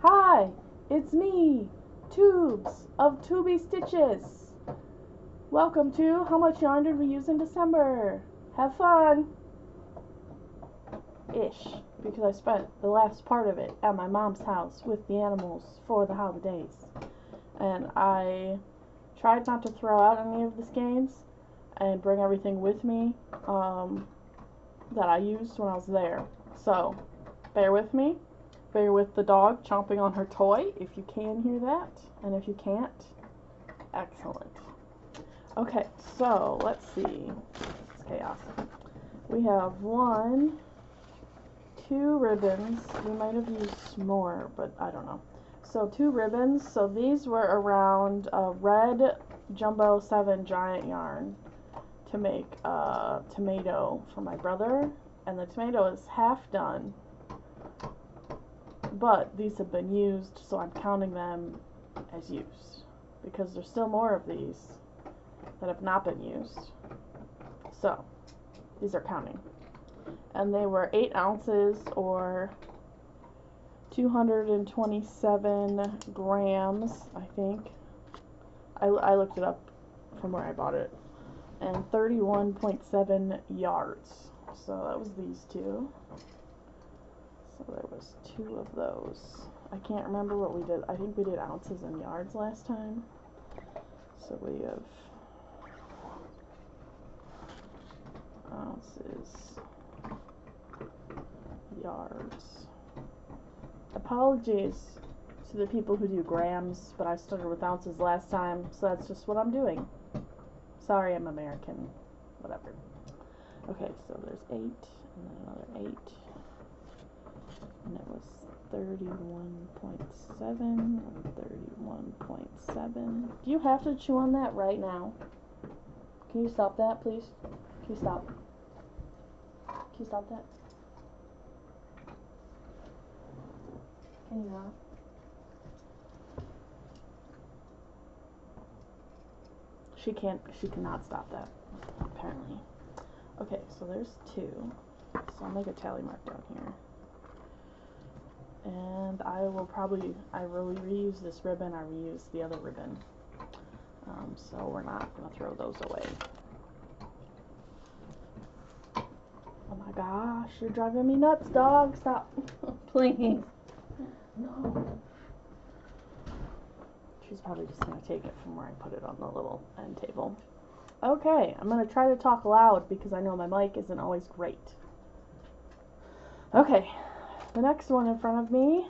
Hi, it's me, Tubes of TubeyStitches. Welcome to How Much Yarn Did We Use in December? Have fun! Ish, because I spent the last part of it at my mom's house with the animals for the holidays. And I tried not to throw out any of the skeins and bring everything with me that I used when I was there. So, bear with me. Bear with the dog chomping on her toy, if you can hear that, and if you can't, excellent. Okay, so let's see. It's chaos. We have 1, 2 ribbons. We might have used more, but I don't know. So 2 ribbons. So these were around red Jumbo 7 giant yarn to make a tomato for my brother, and the tomato is half done. But these have been used, so I'm counting them as used, because there's still more of these that have not been used. So, these are counting. And they were 8 ounces, or 227 grams, I think. I looked it up from where I bought it. And 31.7 yards. So that was these 2. So there was 2 of those. I can't remember what we did. I think we did ounces and yards last time. So we have ounces, yards. Apologies to the people who do grams, but I started with ounces last time, so that's just what I'm doing. Sorry, I'm American. Whatever. Okay, so there's 8, and then another 8. And it was 31.7 and 31.7. Do you have to chew on that right now? Can you stop that, please? Can you stop? Can you stop that? Can you not? She cannot stop that, apparently. Okay, so there's 2. So I'll make a tally mark down here. And I will reuse this ribbon. I reuse the other ribbon. So we're not going to throw those away. Oh my gosh, you're driving me nuts, dog. Stop. Please. No. She's probably just going to take it from where I put it on the little end table. Okay, I'm going to try to talk loud because I know my mic isn't always great. Okay. The next one in front of me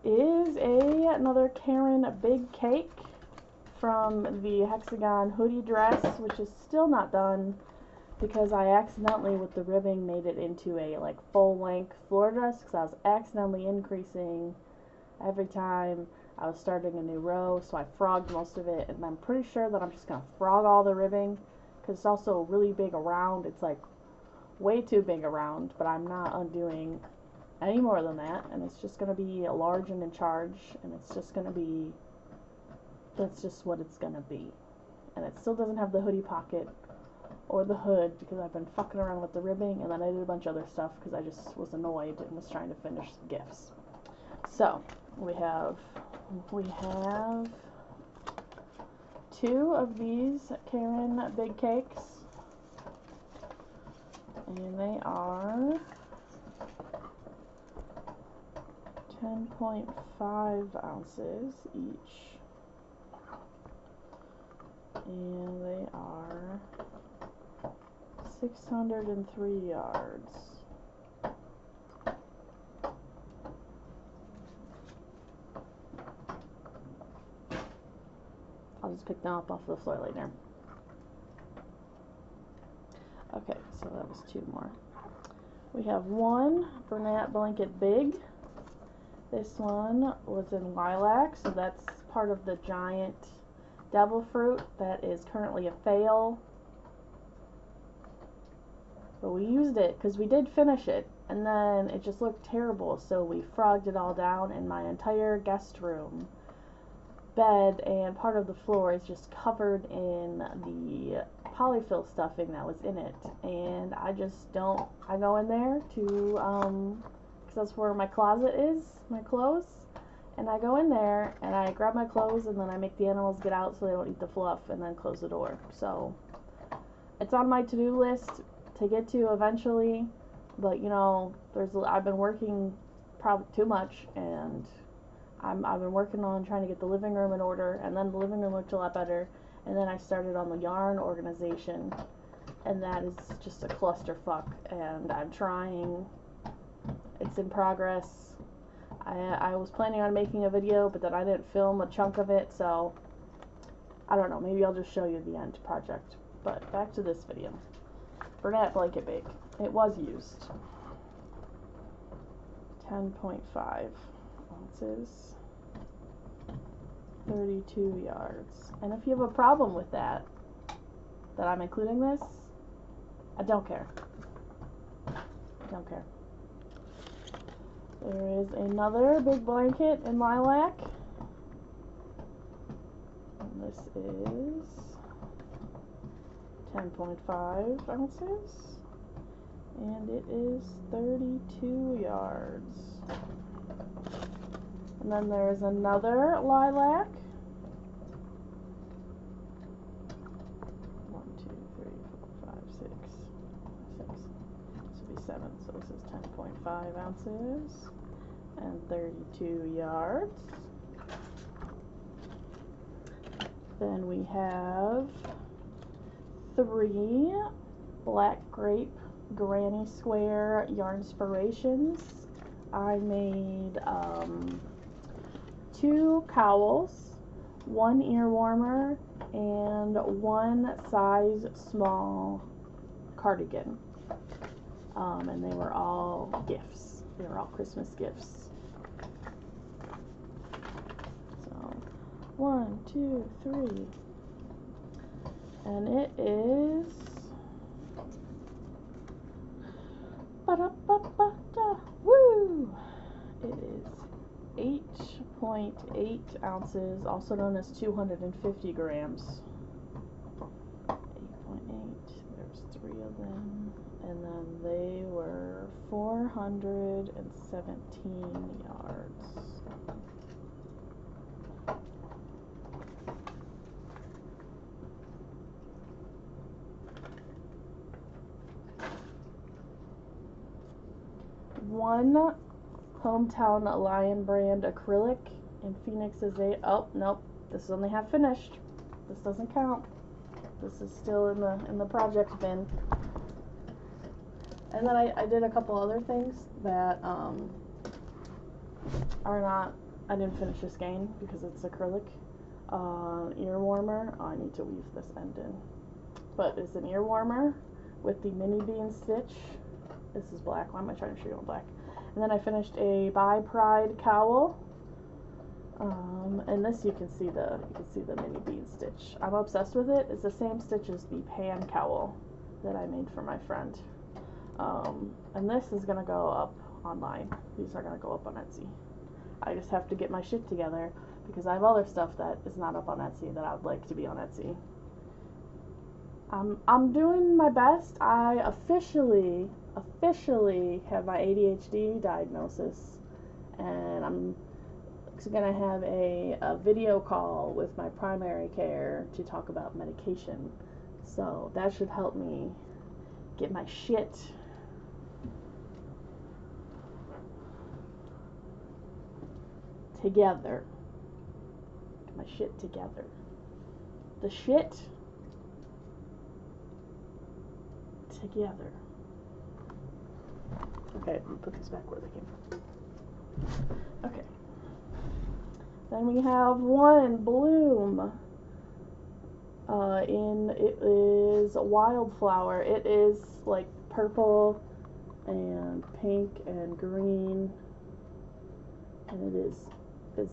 is another Karen Big Cake from the Hexagon hoodie dress, which is still not done because I accidentally, with the ribbing, made it into a like full-length floor dress because I was accidentally increasing every time I was starting a new row, so I frogged most of it, and I'm pretty sure that I'm just going to frog all the ribbing because it's also really big around. It's like way too big around, but I'm not undoing any more than that, and it's just going to be a large and in charge, and it's just going to be, that's just what it's going to be. And it still doesn't have the hoodie pocket or the hood because I've been fucking around with the ribbing, and then I did a bunch of other stuff because I just was annoyed and was trying to finish the gifts. So we have 2 of these Karen Big Cakes, and they are 10.5 ounces each, and they are 603 yards. I'll just pick them up off the floor later. Okay, so that was 2 more. We have 1 Bernat Blanket Big. This one was in lilac, so that's part of the giant devil fruit that is currently a fail. But we used it because we did finish it, and then it just looked terrible, so we frogged it all down, and my entire guest room bed and part of the floor is just covered in the polyfill stuffing that was in it, and I just I go in there to because that's where my closet is, my clothes, And I go in there and I grab my clothes and then I make the animals get out so they don't eat the fluff and then close the door. So it's on my to-do list to get to eventually, but you know, I've been working probably too much, and I've been working on trying to get the living room in order, and then the living room looked a lot better, and then I started on the yarn organization, and that is just a clusterfuck, and I'm trying. It's in progress. I was planning on making a video, but then I didn't film a chunk of it, so I don't know, maybe I'll just show you the end project. But back to this video. Bernat blanket bake. It was used. 10.5 ounces, 32 yards. And if you have a problem with that I'm including this, I don't care. I don't care. There is another big blanket in lilac. And this is 10.5 ounces. And it is 32 yards. And then there's another lilac. 1, 2, 3, 4, 5, 6. This would be 7. So this is 10.5 ounces and 32 yards. Then we have 3 black grape granny square yarnspirations. I made 2 cowls, 1 ear warmer, and 1 size small cardigan. And they were all gifts. They were all Christmas gifts. So 1, 2, 3, and it is woo! It is 8.8 ounces, also known as 250 grams. 8.8. There's 3 of them, and then they were 417 yards. One Hometown Lion brand acrylic in Phoenix is oh nope, this is only half finished. This doesn't count. This is still in the project bin. And then I did a couple other things that are not. I didn't finish this skein because it's acrylic. Ear warmer. Oh, I need to weave this end in. But it's an ear warmer with the mini bean stitch. This is black. Why am I trying to show you in black? And then I finished a By Pride cowl. And this you can see the mini bean stitch. I'm obsessed with it. It's the same stitch as the pan cowl that I made for my friend. And this is gonna go up online. These are gonna go up on Etsy. I just have to get my shit together because I have other stuff that is not up on Etsy that I would like to be on Etsy. I'm doing my best. I officially have my ADHD diagnosis, and I'm gonna have a video call with my primary care to talk about medication. So that should help me get my shit together. Get my shit together. The shit together. Okay, let me put these back where they came from. Okay. Then we have one bloom. It is wildflower. It is like purple and pink and green, and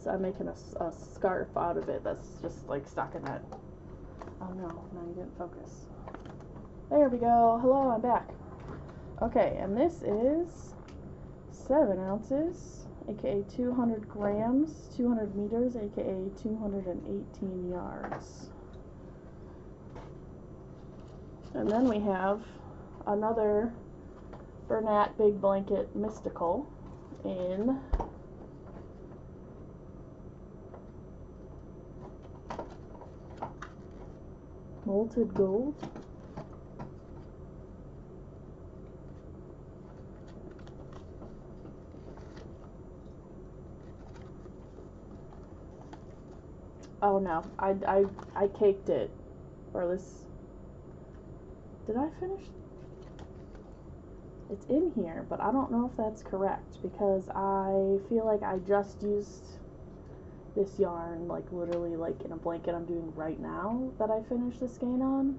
I'm making a scarf out of it that's just like stockinette. Oh no, now you didn't focus. There we go. Hello, I'm back. Okay, and this is 7 ounces, aka 200 grams, 200 meters, aka 218 yards. And then we have another Bernat Big Blanket Mystical in Molted gold. Oh no, I caked it. Or this. Did I finish? It's in here, but I don't know if that's correct because I feel like I just used this yarn like literally like in a blanket I'm doing right now that I finished the skein on.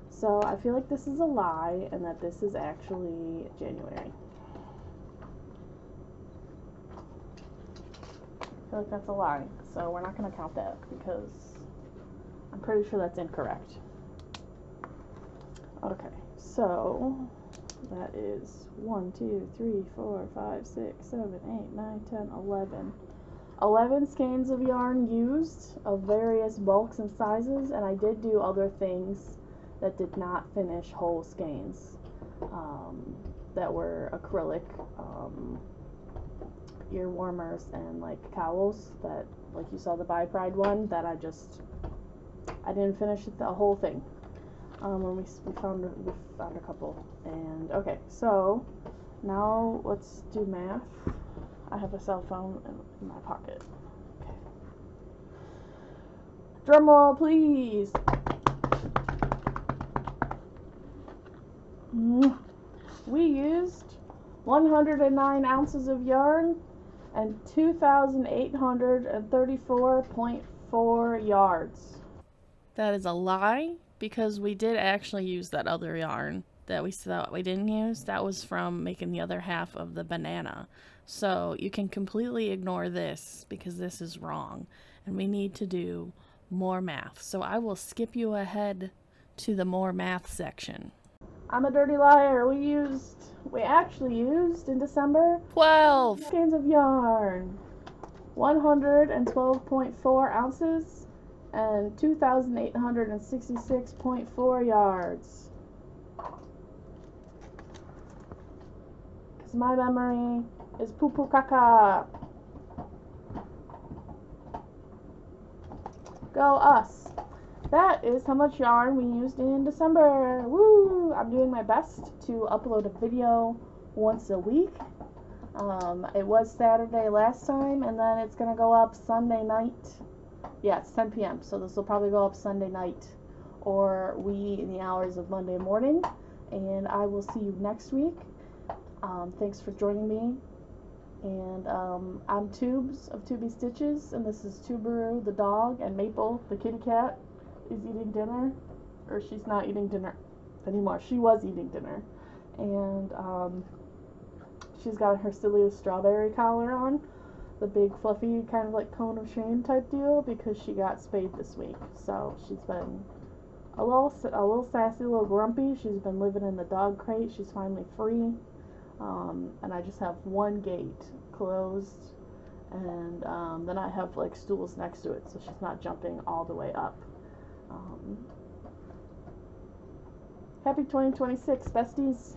So I feel like this is a lie and that this is actually January. I feel like that's a lie, so we're not going to count that because I'm pretty sure that's incorrect. Okay, so that is 1, 2, 3, 4, 5, 6, 7, 8, 9, 10, 11. 11 skeins of yarn used of various bulks and sizes, and I did do other things that did not finish whole skeins that were acrylic ear warmers and like cowls that, like you saw the By Pride one, that I didn't finish the whole thing. When we found a couple. And okay, so now let's do math. I have a cell phone in my pocket. Okay. Drum roll, please. We used 109 ounces of yarn and 2,834.4 yards. That is a lie because we did actually use that other yarn that we thought we didn't use. That was from making the other half of the banana. So you can completely ignore this because this is wrong and we need to do more math. So I will skip you ahead to the more math section. I'm a dirty liar. We actually used in December 12 skeins of yarn, 112.4 ounces, and 2,866.4 yards. Because my memory is poo-poo caca. Go us. That is how much yarn we used in December. Woo! I'm doing my best to upload a video once a week. It was Saturday last time, and then it's going to go up Sunday night. Yeah, it's 10 p.m., so this will probably go up Sunday night or in the hours of Monday morning. And I will see you next week. Thanks for joining me. And I'm Tubes of TubeyStitches, and this is Tuberu the dog, and Maple the kitty cat is eating dinner, or she's not eating dinner anymore. She was eating dinner, and she's got her silliest strawberry collar on, the big fluffy kind of like cone of shame type deal, because she got spayed this week. So she's been a little sassy, a little grumpy. She's been living in the dog crate. She's finally free. And I just have one gate closed, and then I have like stools next to it so she's not jumping all the way up. Happy 2026, besties.